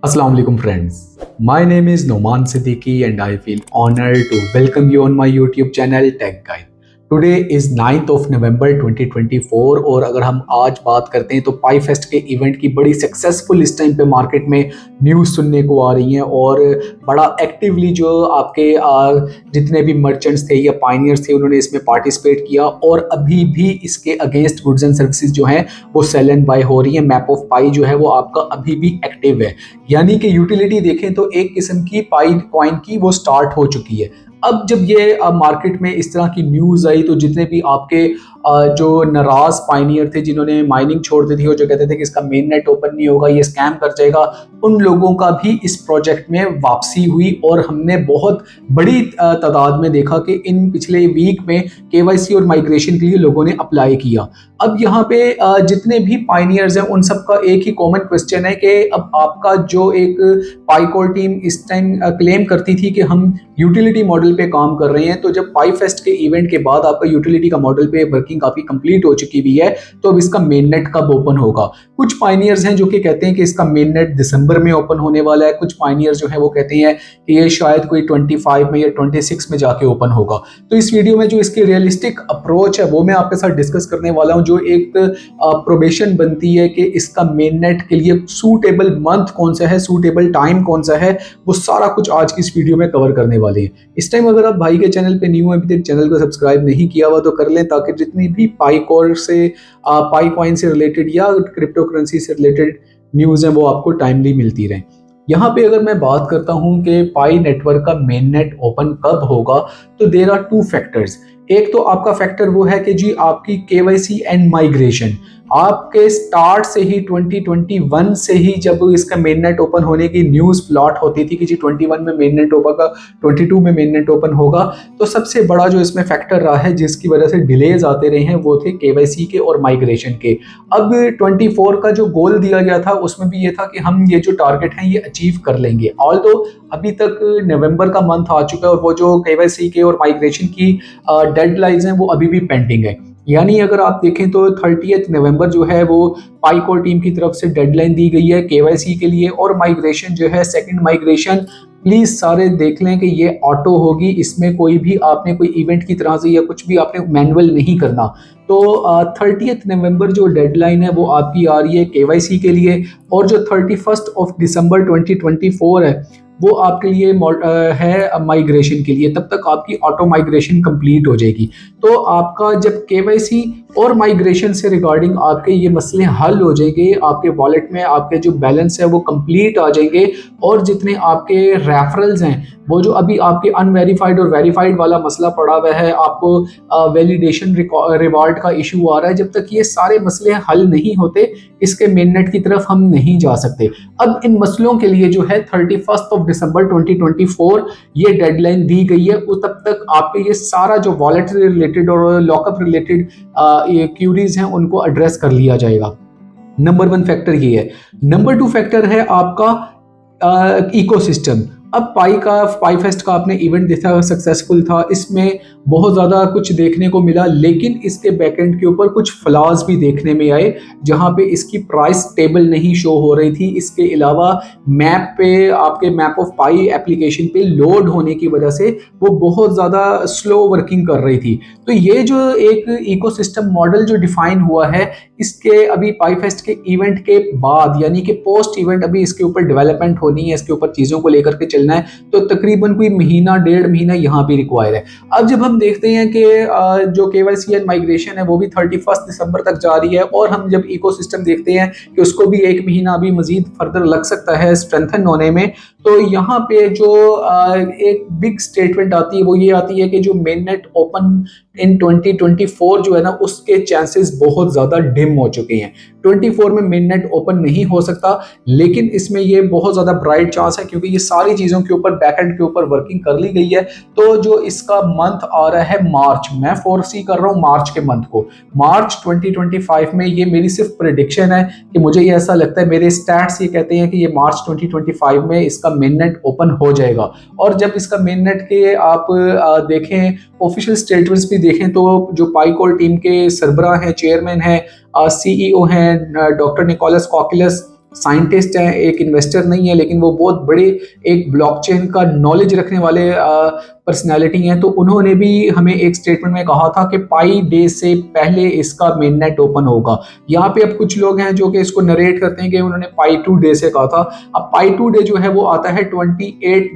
Assalamu alaikum friends. My name is Noman Siddiqui and I feel honored to welcome you on my YouTube channel Tech Guide. Today is 9th of November 2024 और अगर हम आज बात करते हैं तो पाई fest के इवेंट की बड़ी सक्सेसफुल इस टाइम पे मार्केट में न्यूज़ सुनने को आ रही हैं और बड़ा एक्टिवली जो आपके जितने भी मर्चेंट्स थे या पाइनियर्स थे उन्होंने इसमें पार्टिसिपेट किया और अभी भी इसके अगेंस्ट गुड्स एंड सर्विसेज जो हैं वो सेल एंड बाय हो रही है। मैप ऑफ पाई जो है वो आपका अभी भी एक्टिव है, यानी कि यूटिलिटी देखें तो एक किस्म की पाई कॉइन की वो स्टार्ट हो चुकी है। अब जब ये मार्केट में इस तरह की न्यूज़ आई तो जितने भी आपके जो नाराज पाइनियर थे जिन्होंने माइनिंग छोड़ दी थी और जो कहते थे कि इसका मेन नेट ओपन नहीं होगा, ये स्कैम कर जाएगा, उन लोगों का भी इस प्रोजेक्ट में वापसी हुई और हमने बहुत बड़ी तादाद में देखा कि इन पिछले वीक में केवाईसी और माइग्रेशन के लिए लोगों ने अप्लाई किया। अब यहाँ पे जितने भी पाइनियर्स हैं उन सबका एक ही कॉमन क्वेश्चन है कि अब आपका जो एक पाईकोर टीम इस टाइम क्लेम करती थी कि हम यूटिलिटी मॉडल पे काम कर रहे हैं, तो जब पाई फेस्ट के इवेंट के बाद आपका यूटिलिटी का मॉडल पे वर्किंग काफ़ी कंप्लीट हो चुकी हुई है, तो अब इसका मेन नेट कब ओपन होगा। कुछ पाइनियर्स हैं जो कि कहते हैं कि इसका मेन नेट दिसंबर में ओपन होने वाला है, कुछ पाइनियर्स जो है वो कहते हैं कि ये शायद कोई 25 में या 26 में जाके ओपन होगा। तो इस वीडियो में जो इसकी रियलिस्टिक अप्रोच है वो मैं आपके साथ डिस्कस करने वाला हूँ, जो एक प्रोबेशन बनती है कि इसका मेन नेट के लिए सूटेबल मंथ कौन सा है, सूटेबल टाइम कौन सा है, वो सारा कुछ आज की इस वीडियो में कवर करने वाले हैं। इस टाइम अगर आप भाई के चैनल पे न्यू हैं, अभी तक चैनल को सब्सक्राइब नहीं किया हुआ तो कर लें, ताकि जितनी भी पाई कोर से पाई कॉइन से रिलेटेड या क्रिप्टो करेंसी से रिलेटेड न्यूज़ हैं वो आपको टाइमली मिलती रहें। यहाँ पे अगर मैं बात करता हूँ कि पाई नेटवर्क का मेन नेट ओपन कब होगा, तो देयर आर टू फैक्टर्स। एक तो आपका फैक्टर वो है कि जी आपकी केवाईसी एंड माइग्रेशन आपके स्टार्ट से ही 2021 से ही जब इसका मेन नेट ओपन होने की न्यूज़ प्लॉट होती थी कि जी 21 में मेन नेट ओपन होगा, 22 में मेन नेट ओपन होगा, तो सबसे बड़ा जो इसमें फैक्टर रहा है जिसकी वजह से डिलेज आते रहे हैं वो थे केवाईसी के और माइग्रेशन के। अब 24 का जो गोल दिया गया था उसमें भी ये था कि हम ये जो टारगेट हैं ये अचीव कर लेंगे। ऑल्दो अभी तक नवंबर का मंथ आ चुका है और वो जो केवाईसी के और माइग्रेशन की डेडलाइंस हैं वो अभी भी पेंडिंग है। यानी अगर आप देखें तो 30 नवंबर जो है वो पाईकोर टीम की तरफ से डेडलाइन दी गई है केवाईसी के लिए, और माइग्रेशन जो है सेकंड माइग्रेशन प्लीज़ सारे देख लें कि ये ऑटो होगी, इसमें कोई भी आपने कोई इवेंट की तरह से या कुछ भी आपने मैनुअल नहीं करना। तो 30 नवंबर जो डेडलाइन है वो आपकी आ रही है केवाईसी के लिए, और जो 31 दिसंबर 2024 है वो आपके लिए है माइग्रेशन के लिए। तब तक आपकी ऑटो माइग्रेशन कंप्लीट हो जाएगी। तो आपका जब केवाईसी और माइग्रेशन से रिगार्डिंग आपके ये मसले हल हो जाएंगे, आपके वॉलेट में आपके जो बैलेंस है वो कंप्लीट आ जाएंगे, और जितने आपके रेफरल्स हैं वो जो अभी आपके अनवेरीफाइड और वेरीफाइड वाला मसला पड़ा हुआ है, आपको वैलिडेशन रिवार्ड का इशू आ रहा है, जब तक ये सारे मसले हल नहीं होते इसके मेन नेट की तरफ हम नहीं जा सकते। अब इन मसलों के लिए जो है 31 दिसंबर 2024 ये डेडलाइन दी गई है, तब तक आपके ये सारा जो वॉलेट से रिलेटेड और लॉकअप रिलेटेड क्यूरीज हैं उनको एड्रेस कर लिया जाएगा। नंबर 1 फैक्टर ये है। नंबर 2 फैक्टर है आपका इकोसिस्टम। अब पाई फेस्ट का आपने इवेंट देखा, सक्सेसफुल था, इसमें बहुत ज़्यादा कुछ देखने को मिला, लेकिन इसके बैकएंड के ऊपर कुछ फ्लॉज भी देखने में आए, जहां पे इसकी प्राइस टेबल नहीं शो हो रही थी। इसके अलावा मैप पे आपके मैप ऑफ पाई एप्लीकेशन पे लोड होने की वजह से वो बहुत ज़्यादा स्लो वर्किंग कर रही थी। तो ये जो एक इकोसिस्टम मॉडल जो डिफाइन हुआ है, इसके अभी पाई फेस्ट के इवेंट के बाद यानी कि पोस्ट इवेंट अभी इसके ऊपर डेवलपमेंट होनी है, इसके ऊपर चीज़ों को लेकर के चलना है, तो तकरीबन कोई महीना 1.5 महीना यहाँ भी रिक्वायर है। अब जब हम देखते हैं कि जो केवाईसी एंड माइग्रेशन है वो भी 31 दिसंबर तक जारी है, और हम जब इकोसिस्टम देखते हैं कि उसको भी 1 महीना अभी मजीद फर्दर लग सकता है स्ट्रेंथन होने में, तो यहाँ पे जो एक बिग स्टेटमेंट आती है वो ये आती है कि जो मेन नेट ओपन इन 2024 जो है ना उसके चांसेस बहुत ज़्यादा डिम हो चुके हैं। 24 में मेन नेट ओपन नहीं हो सकता, लेकिन इसमें ये बहुत ज़्यादा ब्राइट चांस है क्योंकि ये सारी चीज़ों के ऊपर बैकएंड के ऊपर वर्किंग कर ली गई है। तो जो इसका मंथ आ रहा है मार्च, मैं फोरसी कर रहा हूँ मार्च के मंथ को, मार्च 2025 में, ये मेरी सिर्फ प्रेडिक्शन है कि मुझे ये ऐसा लगता है, मेरे स्टैट्स ये कहते हैं कि ये मार्च 2025 में इसका मेन नेट ओपन हो जाएगा। और जब इसका मेन नेट के आप देखें ऑफिशियल स्टेटमेंट्स भी देखें तो जो पाईकोर टीम के सरबराह हैं, चेयरमैन हैं, सीईओ हैं डॉक्टर निकोलस कॉकिलस, साइंटिस्ट हैं, एक इन्वेस्टर नहीं है, लेकिन वो बहुत बड़े एक ब्लॉकचेन का नॉलेज रखने वाले पर्सनैलिटी हैं। तो उन्होंने भी हमें एक स्टेटमेंट में कहा था कि पाई डे से पहले इसका मेन नेट ओपन होगा। यहाँ पे अब कुछ लोग हैं जो कि इसको नरेट करते हैं कि उन्होंने पाई 2 डे से कहा था। अब पाई 2 डे जो है वो आता है 28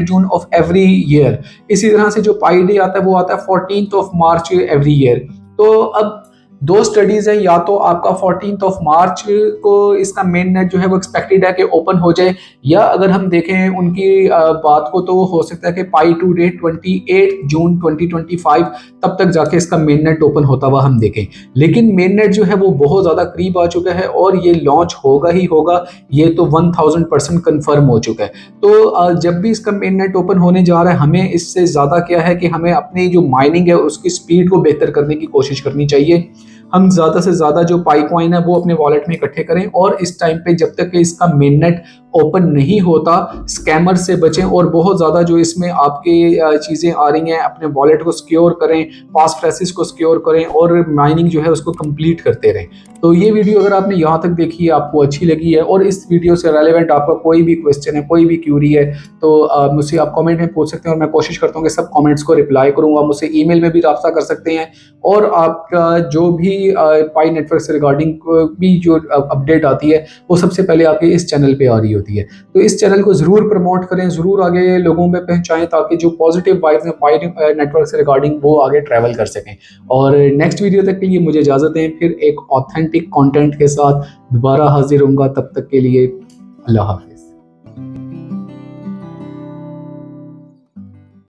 जून ऑफ एवरी ईयर। इसी तरह से जो पाई डे आता है वो आता है 14th of March every year. तो अब दो स्टडीज है, या तो आपका 14th ऑफ मार्च को इसका मेन नेट जो है वो एक्सपेक्टेड है कि ओपन हो जाए, या अगर हम देखें उनकी बात को तो हो सकता है कि पाई 2 डे 28 जून 2025 तब तक जाके इसका मेन नेट ओपन होता हुआ हम देखें। लेकिन मेन नेट जो है वो बहुत ज़्यादा करीब आ चुका है और ये लॉन्च होगा ही होगा, ये तो 1000% कन्फर्म हो चुका है। तो जब भी इसका मेन नेट ओपन होने जा रहा है, हमें इससे ज़्यादा क्या है कि हमें अपनी जो माइनिंग है उसकी स्पीड को बेहतर करने की कोशिश करनी चाहिए। हम ज़्यादा से ज़्यादा जो पाई कॉइन है वो अपने वॉलेट में इकट्ठे करें, और इस टाइम पे जब तक कि इसका मेन नेट ओपन नहीं होता स्कैमर से बचें, और बहुत ज़्यादा जो इसमें आपकी चीज़ें आ रही हैं अपने वॉलेट को सिक्योर करें, पास फ्रेसिस को सिक्योर करें और माइनिंग जो है उसको कंप्लीट करते रहें। तो ये वीडियो अगर आपने यहाँ तक देखी है, आपको अच्छी लगी है और इस वीडियो से रेलेवेंट आपका कोई भी क्वेश्चन है, कोई भी क्यूरी है, तो मुझसे आप कमेंट में पूछ सकते हैं और मैं कोशिश करता हूँ कि सब कमेंट्स को रिप्लाई करूँगा। मुझसे ईमेल में भी राब्ता कर सकते हैं, और आपका जो भी पाई नेटवर्क से रिगार्डिंग भी जो अपडेट आती है वो सबसे पहले आपके इस चैनल पे आ रही होती है। तो इस चैनल को ज़रूर प्रमोट करें, ज़रूर आगे लोगों में पहुंचाएं, ताकि जो पॉजिटिव वाइब्स हैं पाई नेटवर्क से रिगार्डिंग वो आगे ट्रैवल कर सकें। और नेक्स्ट वीडियो तक के लिए मुझे इजाज़त दें, फिर एक ऑथेंटिक कंटेंट के साथ दोबारा हाजिर होऊंगा। तब तक के लिए अल्लाह हाफ़िज़।